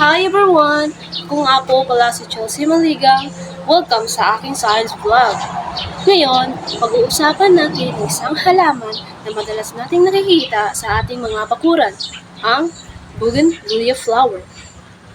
Hi everyone! Kung nga po pala si Chelsea Maligang, welcome sa aking science vlog. Ngayon, pag-uusapan natin ang isang halaman na madalas nating nakikita sa ating mga bakuran, ang bougainvillea flower.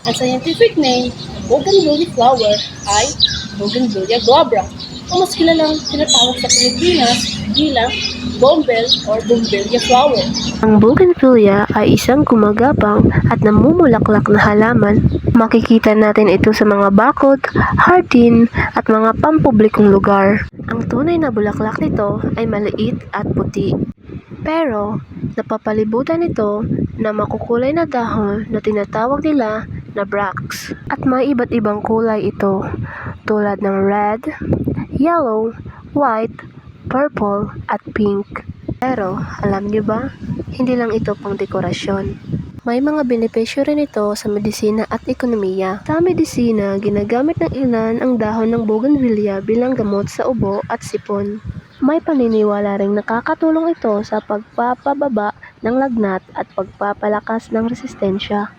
Ang scientific name ng bougainvillea flower ay Bougainvillea glabra, o mas kilalang tinatawag sa Pilipinas bilang bombel or bougainvillea flower. Ang bougainvillea ay isang gumagapang at namumulaklak na halaman. Makikita natin ito sa mga bakod, hardin at mga pampublikong lugar. Ang tunay na bulaklak nito ay maliit at puti. Pero napapalibutan ito na makukulay na dahon na tinatawag nila na bracts. At may iba't ibang kulay ito tulad ng red, yellow, white, purple at pink. Pero alam niyo ba, hindi lang ito pang dekorasyon. May mga benepisyo rin ito sa medisina at ekonomiya. Sa medisina, ginagamit ng ilan ang dahon ng bougainvillea bilang gamot sa ubo at sipon. May paniniwala ring nakakatulong ito sa pagpapababa ng lagnat at pagpapalakas ng resistensya.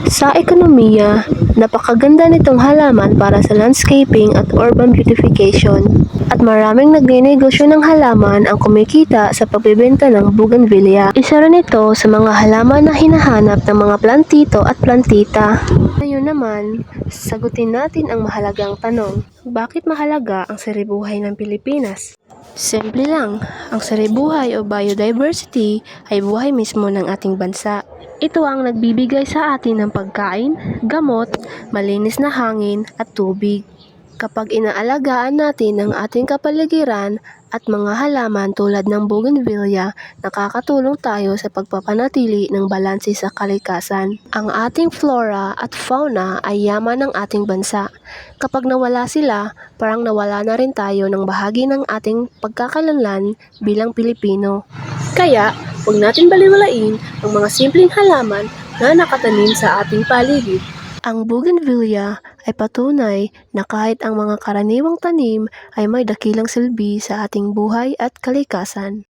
Sa ekonomiya, napakaganda nitong halaman para sa landscaping at urban beautification. At maraming nagninegosyo ng halaman ang kumikita sa pagbebenta ng bougainvillea. Isa rin ito sa mga halaman na hinahanap ng mga plantito at plantita. Ngayon naman, sagutin natin ang mahalagang tanong. Bakit mahalaga ang saribuhay ng Pilipinas? Simple lang, ang saribuhay o biodiversity ay buhay mismo ng ating bansa. Ito ang nagbibigay sa atin ng pagkain, gamot, malinis na hangin at tubig. Kapag inaalagaan natin ang ating kapaligiran at mga halaman tulad ng bougainvillea, nakakatulong tayo sa pagpapanatili ng balanse sa kalikasan. Ang ating flora at fauna ay yaman ng ating bansa. Kapag nawala sila, parang nawala na rin tayo ng bahagi ng ating pagkakalanlan bilang Pilipino. Kaya, huwag natin baliwalain ang mga simpleng halaman na nakatanim sa ating paligid. Ang bougainvillea ay patunay na kahit ang mga karaniwang tanim ay may dakilang silbi sa ating buhay at kalikasan.